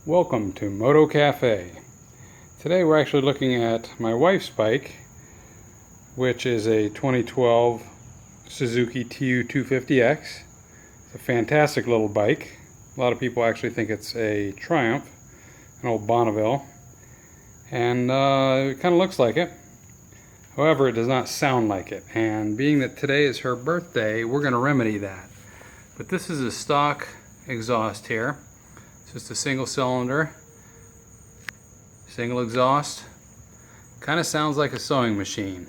Welcome to Moto Cafe. Today we're actually looking at my wife's bike, which is a 2012 Suzuki TU250X. It's a fantastic little bike. A lot of people actually think it's a Triumph, an old Bonneville, and it kind of looks like it. However, it does not sound like it, and being that today is her birthday, we're going to remedy that. But this is a stock exhaust here. Just a single cylinder, single exhaust. Kind of sounds like a sewing machine.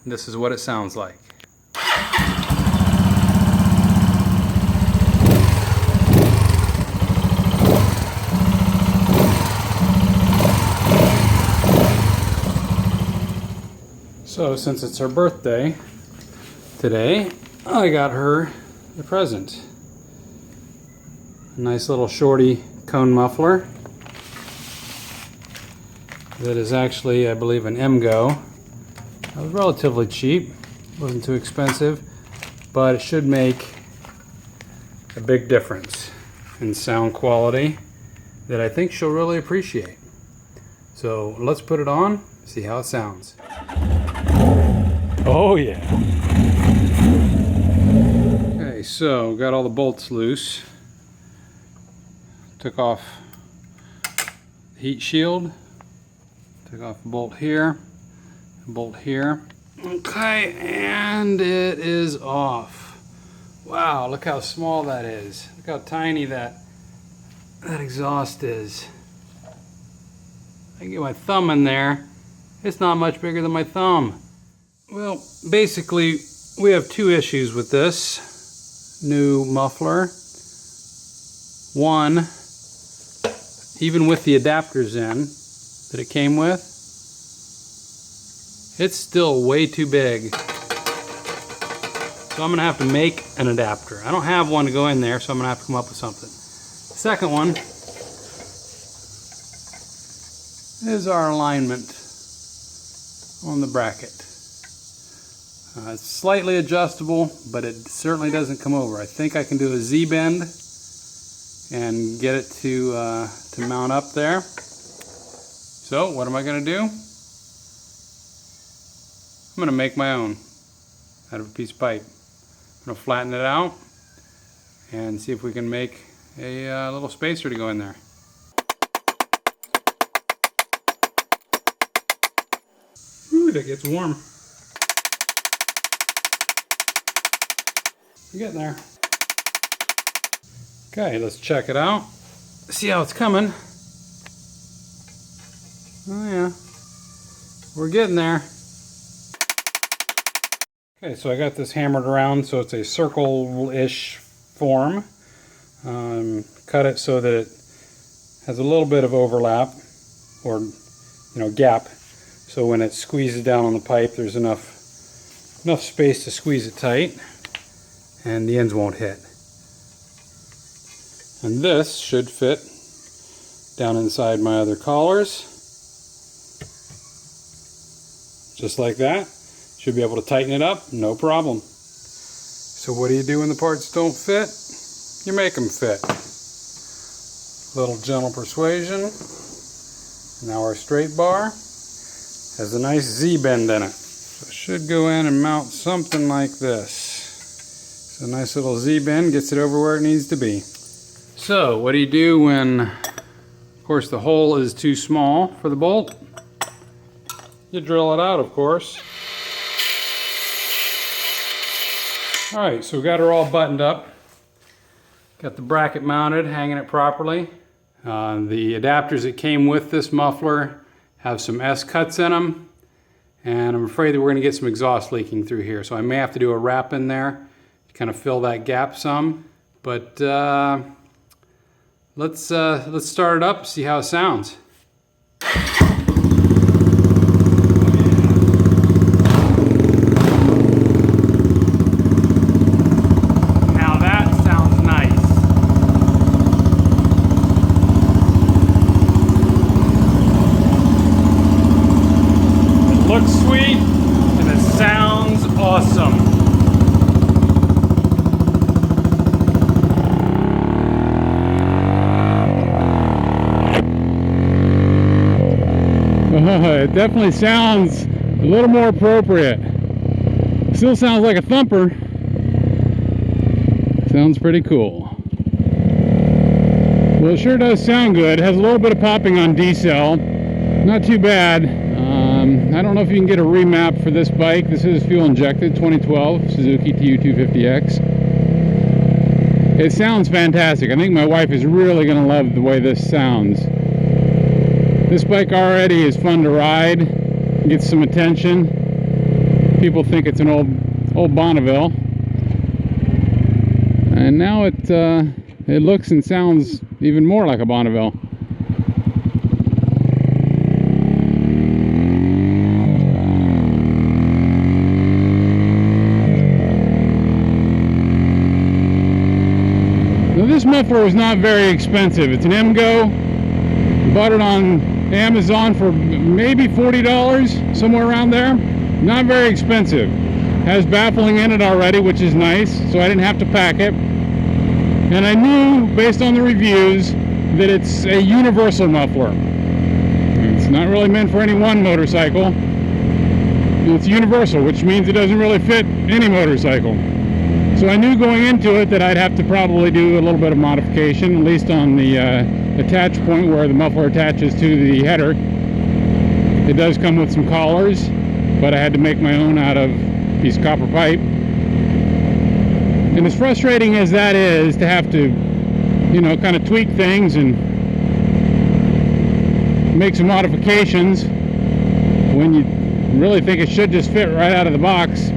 This is what it sounds like. So since it's her birthday today, I got her the present. A nice little shorty cone muffler that is actually, I believe, an MGO. It was relatively cheap, wasn't too expensive, but it should make a big difference in sound quality that I think she'll really appreciate. So let's put it on, see how it sounds. Oh yeah. Okay, so got all the bolts loose. Took off the heat shield, took off a bolt here, a bolt here. Okay, and it is off. Wow, look how small that is. Look how tiny that exhaust is. I can get my thumb in there. It's not much bigger than my thumb. Well, basically, we have two issues with this new muffler. One, even with the adapters in that it came with, it's still way too big. So I'm gonna have to make an adapter. I don't have one to go in there, so I'm gonna have to come up with something. The second one is our alignment on the bracket. It's slightly adjustable, but it certainly doesn't come over. I think I can do a Z-bend and get it to mount up there. So what am I going to do? I'm going to make my own out of a piece of pipe. I'm going to flatten it out and see if we can make a little spacer to go in there. Ooh, that gets warm. We're getting there. Okay, let's check it out. See how it's coming. Oh yeah, we're getting there. Okay, so I got this hammered around so it's a circle-ish form. Cut it so that it has a little bit of overlap, or gap, so when it squeezes down on the pipe there's enough space to squeeze it tight and the ends won't hit. And this should fit down inside my other collars. Just like that. Should be able to tighten it up, no problem. So what do you do when the parts don't fit? You make them fit. Little gentle persuasion. Now our straight bar has a nice Z-bend in it. So it should go in and mount something like this. So a nice little Z-bend gets it over where it needs to be. So, what do you do when, of course, the hole is too small for the bolt? You drill it out, of course. Alright, so we got her all buttoned up. Got the bracket mounted, hanging it properly. The adapters that came with this muffler have some S-cuts in them. And I'm afraid that we're going to get some exhaust leaking through here. So I may have to do a wrap in there to kind of fill that gap some. But let's start it up, see how it sounds. Now that sounds nice. It looks sweet and it sounds awesome. It definitely sounds a little more appropriate. Still sounds like a thumper. Sounds pretty cool. Well, it sure does sound good. It has a little bit of popping on D-cell. Not too bad. I don't know if you can get a remap for this bike. This is fuel injected, 2012 Suzuki TU250X. It sounds fantastic. I think my wife is really going to love the way this sounds. This bike already is fun to ride. Gets some attention. People think it's an old Bonneville. And now it looks and sounds even more like a Bonneville. Now this muffler was not very expensive. It's an MGO. Bought it on Amazon for maybe $40, somewhere around there. Not very expensive. Has baffling in it already, which is nice, so I didn't have to pack it. And I knew, based on the reviews, that it's a universal muffler. It's not really meant for any one motorcycle. It's universal, which means it doesn't really fit any motorcycle. So I knew going into it that I'd have to probably do a little bit of modification, at least on the attach point where the muffler attaches to the header. It does come with some collars, but I had to make my own out of a piece of copper pipe. And as frustrating as that is, to have to, you know, kind of tweak things and make some modifications when you really think it should just fit right out of the box,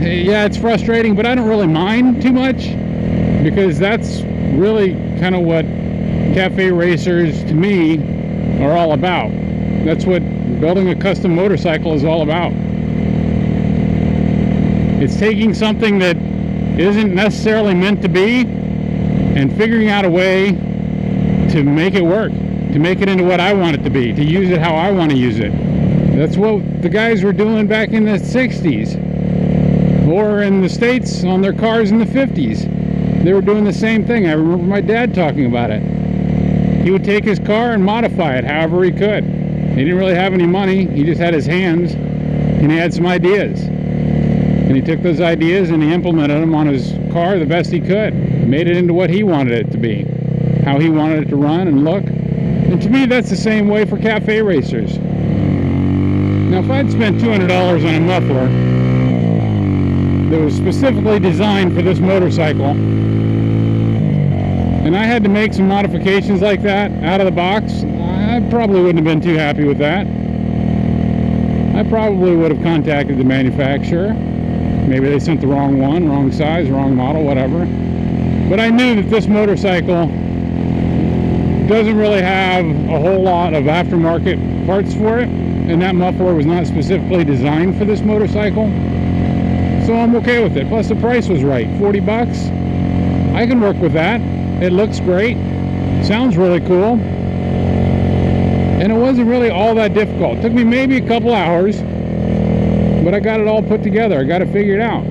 yeah, it's frustrating, but I don't really mind too much, because that's really kind of what cafe racers, to me, are all about. That's what building a custom motorcycle is all about. It's taking something that isn't necessarily meant to be and figuring out a way to make it work, to make it into what I want it to be, to use it how I want to use it. That's what the guys were doing back in the 60s, or in the States on their cars in the 50s. They were doing the same thing. I remember my dad talking about it. He would take his car and modify it however he could. He didn't really have any money. He just had his hands, and he had some ideas. And he took those ideas and he implemented them on his car the best he could. Made it into what he wanted it to be, how he wanted it to run and look. And to me, that's the same way for cafe racers. Now, if I'd spent $200 on a muffler that was specifically designed for this motorcycle, and I had to make some modifications like that out of the box, I probably wouldn't have been too happy with that. I probably would have contacted the manufacturer. Maybe they sent the wrong one, wrong size, wrong model, whatever. But I knew that this motorcycle doesn't really have a whole lot of aftermarket parts for it, and that muffler was not specifically designed for this motorcycle. So I'm okay with it. Plus the price was right, 40 bucks. I can work with that. It looks great, sounds really cool, and it wasn't really all that difficult. It took me maybe a couple hours, but I got it all put together. I got it figured out.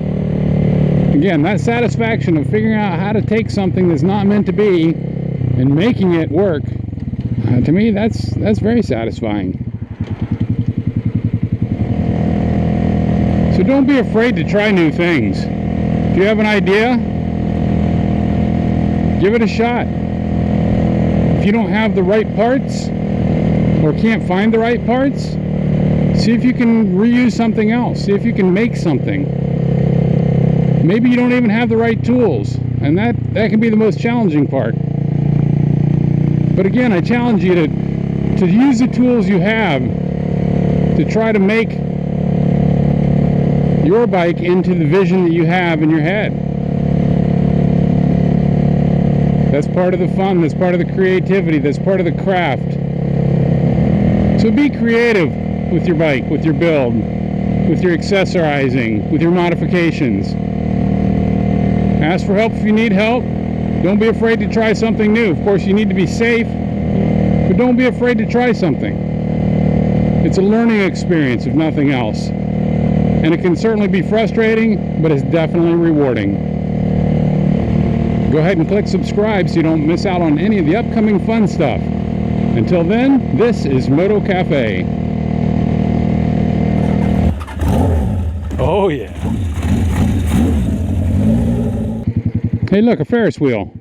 Again, that satisfaction of figuring out how to take something that's not meant to be and making it work, to me, that's very satisfying. So don't be afraid to try new things. If you have an idea, give it a shot. If you don't have the right parts or can't find the right parts, see if you can reuse something else. See if you can make something. Maybe you don't even have the right tools, and that can be the most challenging part. But again, I challenge you to use the tools you have to try to make your bike into the vision that you have in your head. That's part of the fun, that's part of the creativity, that's part of the craft. So be creative with your bike, with your build, with your accessorizing, with your modifications. Ask for help if you need help. Don't be afraid to try something new. Of course, you need to be safe, but don't be afraid to try something. It's a learning experience, if nothing else. And it can certainly be frustrating, but it's definitely rewarding. Go ahead and click subscribe so you don't miss out on any of the upcoming fun stuff. Until then, this is Moto Cafe. Oh yeah. Hey look, a Ferris wheel.